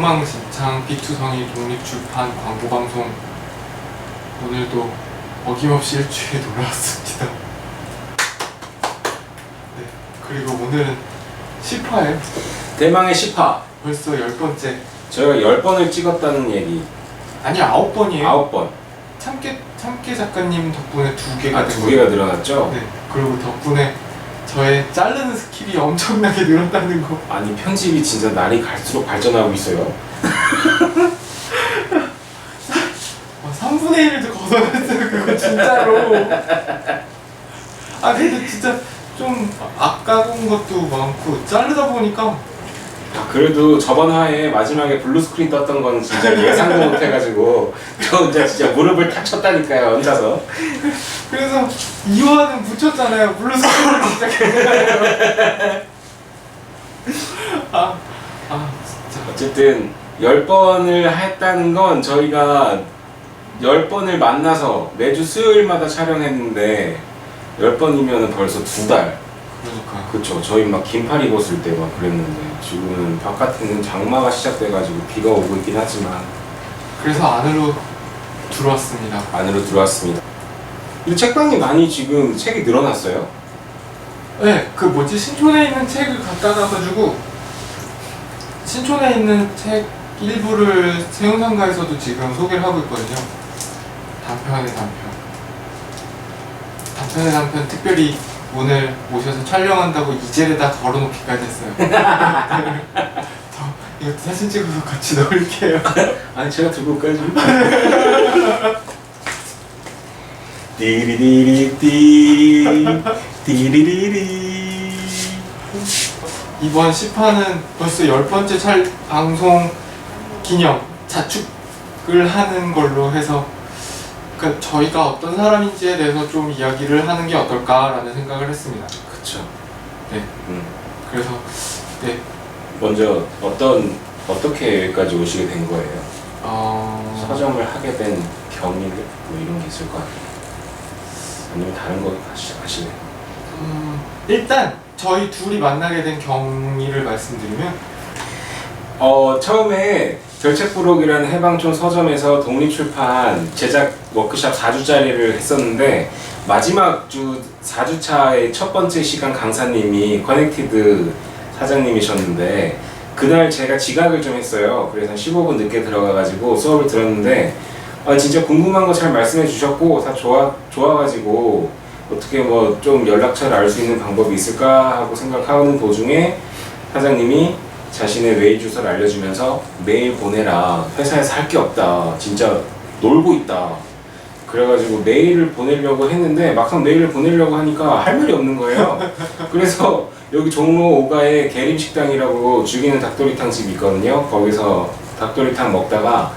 엉망진창 비투성이 독립출판 광고방송, 오늘도 어김없이 일주일에 돌아왔습니다. 네, 그리고 오늘은 10화예요. 대망의 10화. 벌써 10번째. 저희가 10번을 찍었다는 얘기. 아니 9번이에요. 9번. 참깨 작가님 덕분에 2개가 두 개가 늘어났죠? 네, 그리고 덕분에 저의 자르는 스킬이 엄청나게 늘었다는 거. 아니, 편집이 진짜 날이 갈수록 발전하고 있어요. 3분의 1도 걷어냈어요, 그거 진짜로. 아, 근데 진짜 좀 아까운 것도 많고 자르다 보니까. 그래도 저번 화에 마지막에 블루 스크린 떴던 건 진짜 예상도 못해가지고 저 혼자 진짜 무릎을 탁 쳤다니까요, 혼자서. 그래서 2화는 붙였잖아요. 블루 스크린을 진짜 개그라요. 진짜. 어쨌든 10번을 했다는 건 저희가 10번을 만나서 매주 수요일마다 촬영했는데 10번이면 벌써 2달. 그러니까. 그쵸. 저희 막 긴팔 입었을 때 막 그랬는데 지금은 바깥에는 장마가 시작돼가지고 비가 오고 있긴 하지만 그래서 안으로 들어왔습니다. 안으로 들어왔습니다. 이 책방이 많이 지금 책이 늘어났어요. 네, 그 뭐지, 신촌에 있는 책을 갖다 놔가지고 신촌에 있는 책 일부를 세운상가에서도 지금 소개를 하고 있거든요. 단편의 단편 특별히 오늘 모셔서 촬영한다고 이젤에다 걸어놓기까지 했어요. 이거 사진 찍어서 같이 넣을게요. 아니, 제가 들고 올까요? 띠리리리띠 띠리리리. 이번 10화는 벌써 10번째 방송 기념 자축을 하는 걸로 해서, 그러니까 저희가 어떤 사람인지에 대해서 좀 이야기를 하는 게 어떨까라는 생각을 했습니다. 그쵸. 네. 그래서 네. 먼저 어떻게 여기까지 오시게 된 거예요? 서점을 하게 된 경위 뭐 이런 게 있을 것 같아요. 아니면 다른 거 아시나요? 일단 저희 둘이 만나게 된 경위를 말씀드리면, 처음에 별책부록이라는 해방촌 서점에서 독립출판 제작 워크숍 4주짜리를 했었는데 마지막 주 4주차의 첫 번째 시간 강사님이 커넥티드 사장님이셨는데 그날 제가 지각을 좀 했어요. 그래서 15분 늦게 들어가가지고 수업을 들었는데 진짜 궁금한 거 잘 말씀해 주셨고 다 좋아가지고 어떻게 뭐 좀 연락처를 알 수 있는 방법이 있을까 하고 생각하는 도중에 사장님이 자신의 메일 주소를 알려주면서 메일 보내라, 회사에서 할 게 없다, 진짜 놀고 있다. 그래가지고 메일을 보내려고 했는데 막상 메일을 보내려고 하니까 할 말이 없는 거예요. 그래서 여기 종로 5가에 계림식당이라고 죽이는 닭도리탕 집이 있거든요. 거기서 닭도리탕 먹다가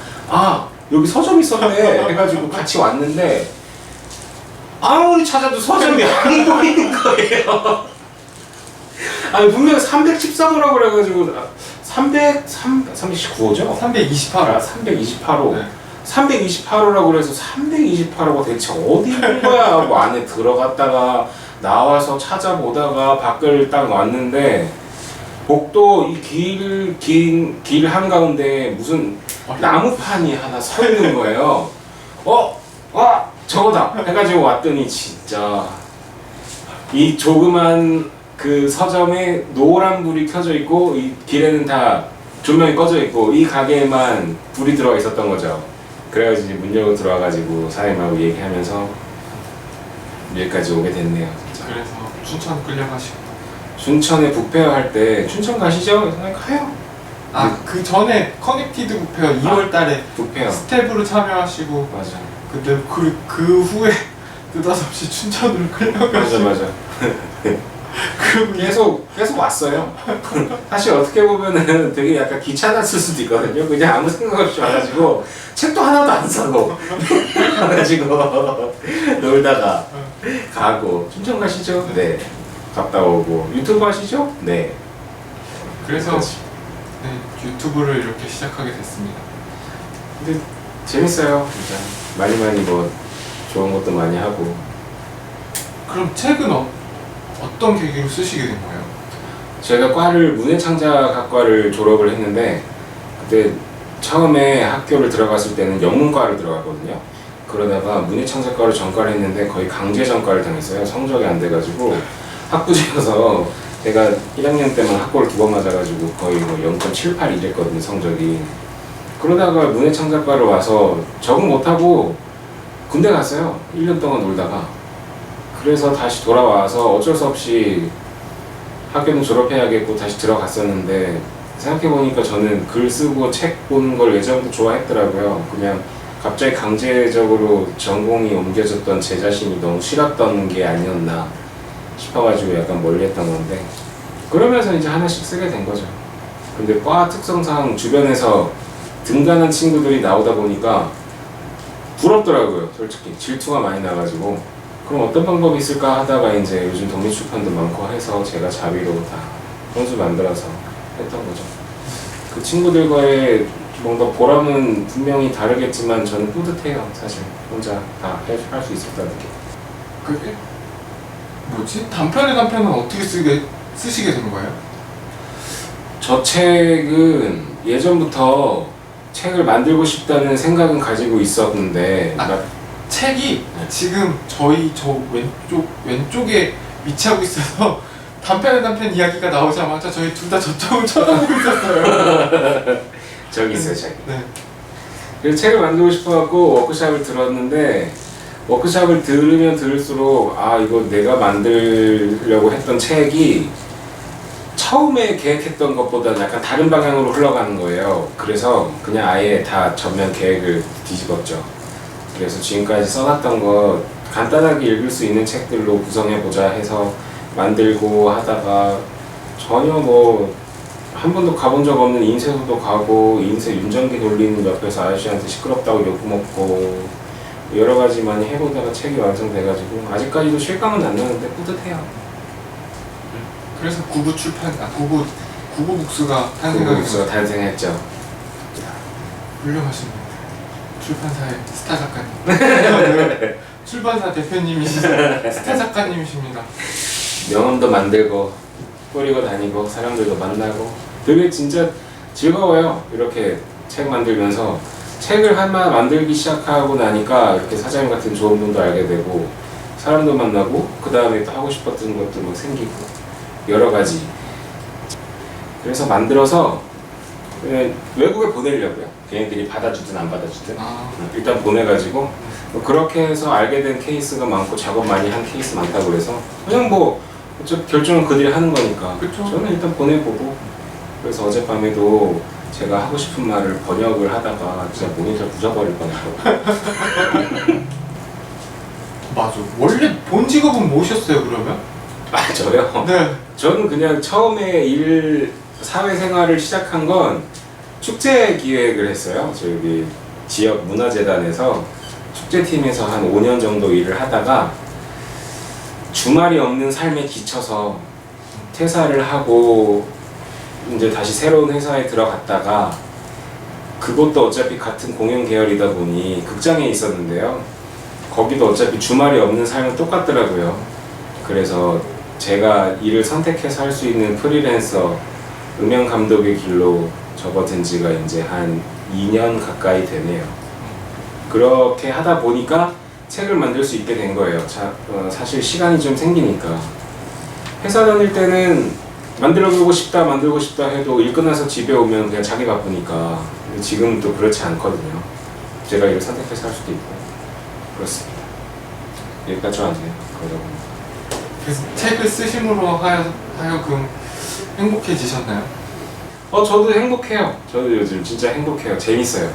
여기 서점 있었네 해가지고 같이 왔는데 아무리 찾아도 서점이 안 보이는 거예요. 아니 분명히 313호라고 그래가지고 319호죠? 328호. 328호. 네. 328호라고 그래서 328호가 대체 어디 있는 거야 하고 안에 들어갔다가 나와서 찾아보다가 밖을 딱 왔는데 복도 이 길 한가운데 무슨 나무판이 하나 서 있는 거예요. 저거다 해가지고 왔더니 진짜 이 조그만 그 서점에 노란 불이 켜져 있고 이 길에는 다 조명이 꺼져 있고 이 가게에만 불이 들어가 있었던 거죠. 그래가지고 이제 문 열고 들어와가지고 사장님하고 얘기하면서 여기까지 오게 됐네요. 진짜. 그래서 춘천 끌려가시고. 춘천에 북페어 할 때 춘천 가시죠? 그냥 가요. 그 전에 커넥티드 북페어 2월달에 북페어 스텝으로 참여하시고. 맞아. 근데 그 후에 느닷없이 춘천으로 끌려가시고. 맞아. 계속 왔어요. 사실 어떻게 보면은 되게 약간 귀찮았을 수도 있거든요. 그냥 아무 생각 없이 와가지고 책도 하나도 안 사고 와가지고 놀다가 가고. 춘천 가시죠? 네. 갔다 오고. 유튜브 하시죠? 네. 그래서 네, 유튜브를 이렇게 시작하게 됐습니다. 근데 재밌어요. 진짜 많이 뭐 좋은 것도 많이 하고. 그럼 책은 어떤 계기로 쓰시게 된 거예요? 제가 과를 문해창작학과를 졸업을 했는데 그때 처음에 학교를 들어갔을 때는 영문과를 들어갔거든요. 그러다가 문예창작과를 전과를 했는데 거의 강제 전과를 당했어요. 성적이 안 돼가지고 학부제여서 제가 1학년 때만 학고를 2번 맞아가지고 거의 뭐 0.78 이랬거든요, 성적이. 그러다가 문예창작과를 와서 적응 못하고 군대 갔어요. 1년 동안 놀다가. 그래서 다시 돌아와서 어쩔 수 없이 학교는 졸업해야겠고 다시 들어갔었는데, 생각해보니까 저는 글 쓰고 책 보는 걸 예전부터 좋아했더라고요. 그냥 갑자기 강제적으로 전공이 옮겨졌던 제 자신이 너무 싫었던 게 아니었나 싶어가지고 약간 멀리했던 건데, 그러면서 이제 하나씩 쓰게 된 거죠. 근데 과 특성상 주변에서 등단한 친구들이 나오다 보니까 부럽더라고요. 솔직히 질투가 많이 나가지고, 그럼 어떤 방법이 있을까 하다가 이제 요즘 독립출판도 많고 해서 제가 자비로 다 혼수 만들어서 했던 거죠. 그 친구들과의 뭔가 보람은 분명히 다르겠지만 저는 뿌듯해요. 사실 혼자 다 할 수 있었다는 게. 그게 뭐지? 단편의 단편은 어떻게 쓰시게 된 거예요? 저 책은 예전부터 책을 만들고 싶다는 생각은 가지고 있었는데, 책이 지금 저 왼쪽에 위치하고 있어서 단편의 단편 이야기가 나오자마자 저희 둘 다 저쪽을 쳐다보고 있었어요. 저기 있어요, 책. 네. 그래서 책을 만들고 싶어갖고 워크숍을 들었는데, 워크숍을 들으면 들을수록 아, 이거 내가 만들려고 했던 책이 처음에 계획했던 것보다 약간 다른 방향으로 흘러가는 거예요. 그래서 그냥 아예 다 전면 계획을 뒤집었죠. 그래서 지금까지 써놨던 거 간단하게 읽을 수 있는 책들로 구성해보자 해서 만들고 하다가 전혀 뭐 한 번도 가본 적 없는 인쇄소도 가고, 인쇄 윤전기 돌리는 옆에서 아저씨한테 시끄럽다고 욕먹고 여러 가지 많이 해보다가 책이 완성돼가지고 아직까지도 실감은 안 나는데 뿌듯해요. 그래서 구구 북스가 구구북스가 탄생했죠. 훌륭하십니다. 출판사의 스타 작가님. 출판사 대표님이시죠. 스타 작가님이십니다. 명함도 만들고 뿌리고 다니고 사람들도 만나고 되게 진짜 즐거워요. 이렇게 책 만들면서 책을 하나 만들기 시작하고 나니까 이렇게 사장님 같은 좋은 분도 알게 되고 사람도 만나고 그 다음에 또 하고 싶었던 것도 막 생기고 여러 가지. 그래서 만들어서 외국에 보내려고요. 걔네들이 받아주든 안 받아주든 일단 보내가지고 그렇게 해서 알게 된 케이스가 많고 작업 많이 한 케이스 많다고 그래서 그냥 뭐 어차피 결정은 그들이 하는 거니까 그쵸. 저는 일단 보내보고. 그래서 어젯밤에도 제가 하고 싶은 말을 번역을 하다가 진짜 모니터 부숴버릴 뻔했거든요. 맞아. 원래 본 직업은 뭐셨어요 그러면? 아, 저요? 네. 저는 그냥 처음에 사회생활을 시작한 건 축제 기획을 했어요. 저기 지역 문화재단에서 축제팀에서 한 5년 정도 일을 하다가 주말이 없는 삶에 지쳐서 퇴사를 하고 이제 다시 새로운 회사에 들어갔다가, 그것도 어차피 같은 공연 계열이다 보니 극장에 있었는데요. 거기도 어차피 주말이 없는 삶은 똑같더라고요. 그래서 제가 일을 선택해서 할 수 있는 프리랜서 음향 감독의 길로 접어든 지가 이제 한 2년 가까이 되네요. 그렇게 하다 보니까 책을 만들 수 있게 된 거예요. 사실 시간이 좀 생기니까. 회사 다닐 때는 만들고 싶다 해도 일 끝나서 집에 오면 그냥 자기 바쁘니까. 근데 지금은 또 그렇지 않거든요. 제가 일을 선택해서 할 수도 있고 그렇습니다. 여기까지 좋아하네요. 그러다 보니까. 그래서 책을 쓰심으로 하여금 행복해지셨나요? 저도 행복해요. 저도 요즘 진짜 행복해요. 재밌어요.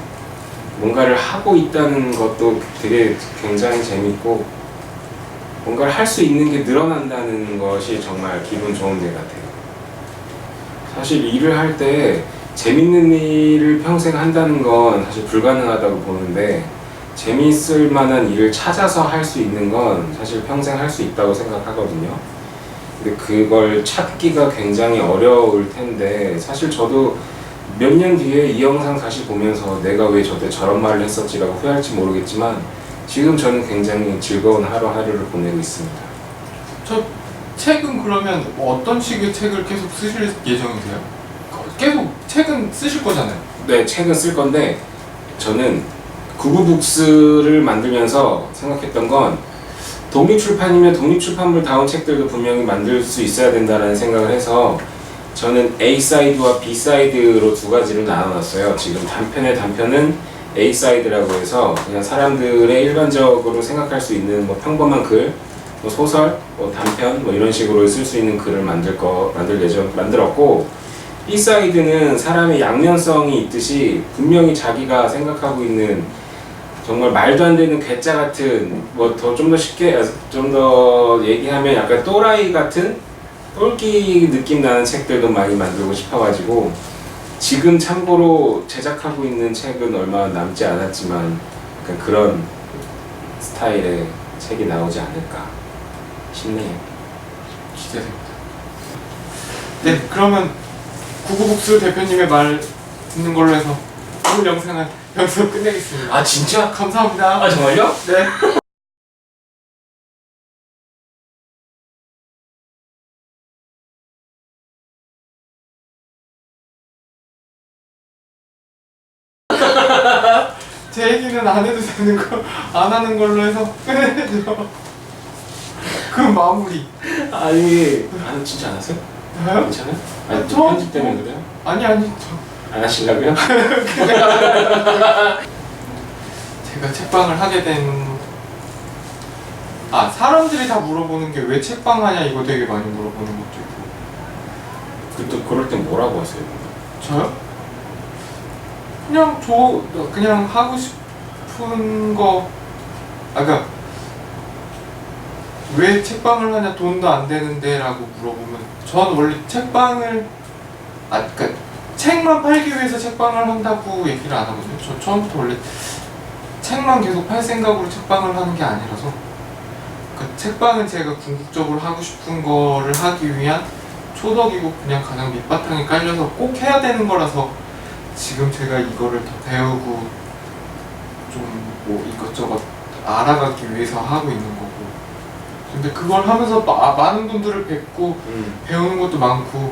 뭔가를 하고 있다는 것도 되게 굉장히 재밌고, 뭔가를 할 수 있는 게 늘어난다는 것이 정말 기분 좋은 일 같아요. 사실 일을 할 때 재밌는 일을 평생 한다는 건 사실 불가능하다고 보는데, 재미있을 만한 일을 찾아서 할 수 있는 건 사실 평생 할 수 있다고 생각하거든요. 근데 그걸 찾기가 굉장히 어려울 텐데, 사실 저도 몇 년 뒤에 이 영상 다시 보면서 내가 왜 저때 저런 말을 했었지라고 후회할지 모르겠지만, 지금 저는 굉장히 즐거운 하루하루를 보내고 있습니다. 저 책은 그러면 어떤 식의 책을 계속 쓰실 예정이세요? 계속 책은 쓰실 거잖아요. 네, 책은 쓸 건데 저는 구구북스를 만들면서 생각했던 건 독립출판이면 독립출판물다운 책들도 분명히 만들 수 있어야 된다는 생각을 해서 저는 A사이드와 B사이드로 두 가지로 나눠놨어요. 지금 단편은 A사이드라고 해서 그냥 사람들의 일반적으로 생각할 수 있는 뭐 평범한 글, 뭐 소설, 뭐 단편 뭐 이런 식으로 쓸 수 있는 글을 만들었고 B사이드는 사람의 양면성이 있듯이 분명히 자기가 생각하고 있는 정말 말도 안 되는 괴짜 같은 뭐 좀 더 쉽게 좀 더 얘기하면 약간 또라이 같은 똘끼 느낌 나는 책들도 많이 만들고 싶어가지고 지금 참고로 제작하고 있는 책은 얼마 남지 않았지만 약간 그런 스타일의 책이 나오지 않을까 싶네요. 기대됩니다. 네, 그러면 구구북스 대표님의 말 듣는 걸로 해서 오늘 영상은 여기서 끝내겠습니다. 아 진짜? 감사합니다. 아 정말요? 네. 제 얘기는 안 해도 되는 거, 안 하는 걸로 해서 끝내죠. 그 마무리. 아니 진짜 안 하세요? 저요? 괜찮아요? 아니 저- 편집 때문에 그래요? 아니, 안 하시려고요? 제가 책방을 하게 된... 사람들이 다 물어보는 게 왜 책방 하냐 이거 되게 많이 물어보는 것도 있고. 그럴 땐 뭐라고 하세요? 저요? 그냥 하고 싶은 거... 그러니까 왜 책방을 하냐, 돈도 안 되는데 라고 물어보면 저는 원래 책방을 그러니까 책만 팔기 위해서 책방을 한다고 얘기를 안 하거든요. 저 처음부터 원래 책만 계속 팔 생각으로 책방을 하는 게 아니라서 그러니까 책방은 제가 궁극적으로 하고 싶은 거를 하기 위한 초덕이고 그냥 가장 밑바탕에 깔려서 꼭 해야 되는 거라서 지금 제가 이거를 더 배우고 좀 뭐 이것저것 알아가기 위해서 하고 있는 거고, 근데 그걸 하면서 많은 분들을 뵙고 배우는 것도 많고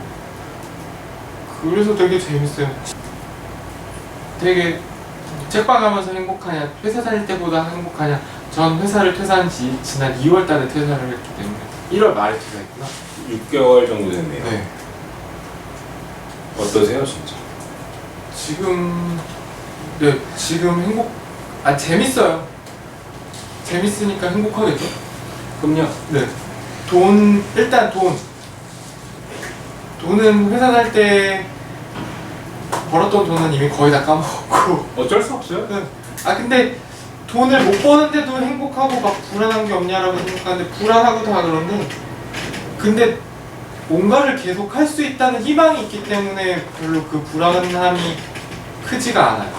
그래서 되게 재밌어요. 되게 책방 하면서 행복하냐, 회사 다닐 때보다 행복하냐. 전 회사를 퇴사한 지 지난 2월 달에 퇴사를 했기 때문에 1월 말에 퇴사했구나. 6개월 정도 됐네요. 네. 어떠세요 진짜? 지금 재밌어요. 재밌으니까 행복하겠죠? 그럼요. 네. 일단 돈은 회사 다닐 때 벌었던 돈은 이미 거의 다 까먹었고. 어쩔 수 없어요. 네. 근데 돈을 못 버는데도 행복하고 막 불안한 게 없냐라고 생각하는데 불안하고 다 그런데, 근데 뭔가를 계속 할 수 있다는 희망이 있기 때문에 별로 그 불안함이 크지가 않아요.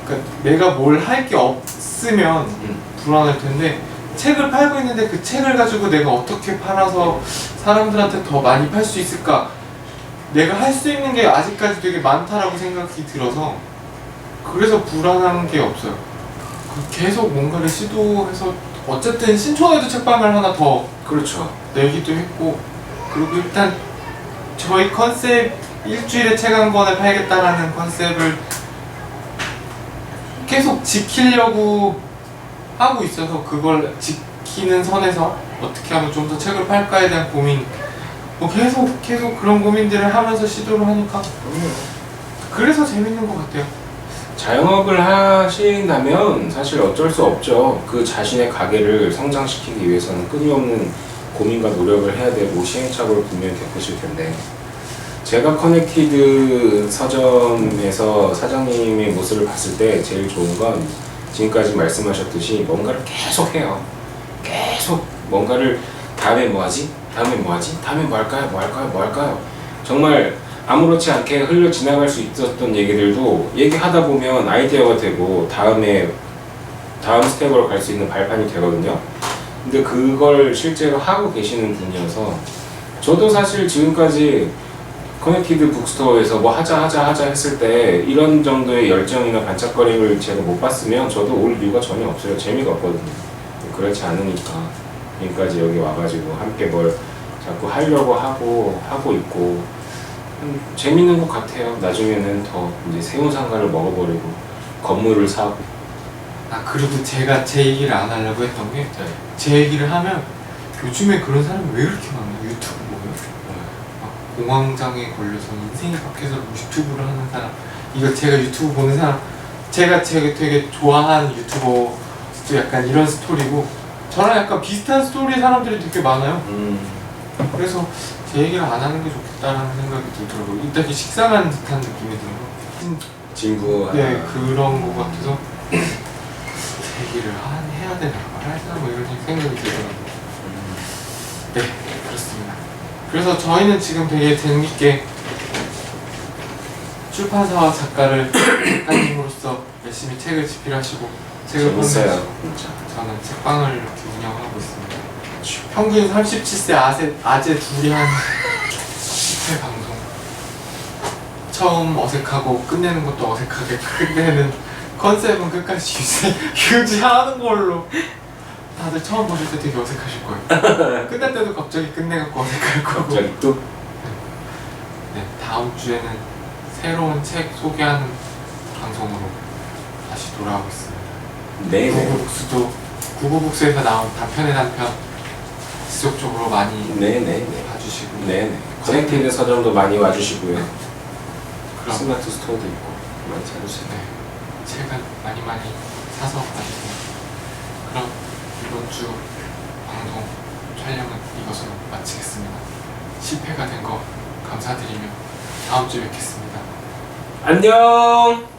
그러니까 내가 뭘 할 게 없으면 불안할 텐데 책을 팔고 있는데 그 책을 가지고 내가 어떻게 팔아서 사람들한테 더 많이 팔 수 있을까? 내가 할 수 있는 게 아직까지 되게 많다라고 생각이 들어서 그래서 불안한 게 없어요. 계속 뭔가를 시도해서 어쨌든 신촌에도 책방을 하나 더 그렇죠. 내기도 했고, 그리고 일단 저희 컨셉 일주일에 책 한 권을 팔겠다라는 컨셉을 계속 지키려고 하고 있어서 그걸 지키는 선에서 어떻게 하면 좀 더 책을 팔까에 대한 고민, 뭐 계속 그런 고민들을 하면서 시도를 하니까 그래서 재밌는 것 같아요. 자영업을 하신다면 사실 어쩔 수 없죠. 그 자신의 가게를 성장시키기 위해서는 끊임없는 고민과 노력을 해야 되고 시행착오를 분명히 겪으실 텐데, 제가 커넥티드 서점에서 사장님의 모습을 봤을 때 제일 좋은 건 지금까지 말씀하셨듯이 뭔가를 계속 해요. 계속 뭔가를 다음에 뭐 하지? 다음에 뭐 하지? 다음에 뭐 할까요? 뭐 할까요? 뭐 할까요? 정말 아무렇지 않게 흘러 지나갈 수 있었던 얘기들도 얘기하다 보면 아이디어가 되고 다음 스텝으로 갈 수 있는 발판이 되거든요. 근데 그걸 실제로 하고 계시는 분이어서 저도 사실 지금까지 커넥티드 북스토어에서 뭐 하자 했을 때 이런 정도의 열정이나 반짝거림을 제가 못 봤으면 저도 올 이유가 전혀 없어요. 재미가 없거든요. 그렇지 않으니까 지금까지 여기 와가지고 함께 뭘 자꾸 하려고 하고 있고, 재밌는 것 같아요. 나중에는 더 이제 새우 상가를 먹어버리고 건물을 사고. 아 그리고 제가 제 얘기를 안 하려고 했던 게 네. 제 얘기를 하면 요즘에 그런 사람이 왜 그렇게 많아요? 유튜브 보면 막 공황장애 걸려서 인생이 바뀌어서 유튜브를 하는 사람 이거 제가 유튜브 보는 사람 제가 되게 좋아하는 유튜버도 약간 이런 스토리고 저랑 약간 비슷한 스토리의 사람들이 되게 많아요. 그래서 제 얘기를 안 하는 게 좋겠다라는 생각이 들더라고요. 이따 식상한 듯한 느낌이 들어요. 진부. 네 그런 거 같아서 제 얘기를 해야 되나 말아야 되나 뭐 이런 생각이 들더라고요. 네 그렇습니다. 그래서 저희는 지금 되게 재밌게 출판사와 작가를 따님으로서 열심히 책을 집필하시고 책을 재밌어요. 판매하시고 저는 책방을 이렇게 운영하고 있습니다. 평균 37세 아재 둘이 한 10회 방송 처음 어색하고 끝내는 것도 어색하게 끝내는 컨셉은 끝까지 유지하는 걸로 다들 처음 보실 때 되게 어색하실 거예요. 끝날 때도 갑자기 끝내갖고 어색할 거고 갑자기 또 네, 다음 주에는 새로운 책 소개하는 방송으로 다시 돌아오겠습니다. 네네. 구구북스에서 나온 단편의 단편 지속적으로 많이 네네네. 봐주시고 네네. 커넥티드 서점도 많이 와주시고요. 그럼 스마트 스토어도 있고 많이 찾으세요. 네, 책은 많이 사서 봐주세요. 그럼 이번 주 방송 촬영은 이것으로 마치겠습니다. 실패가 된 거 감사드리며 다음 주에 뵙겠습니다. 안녕.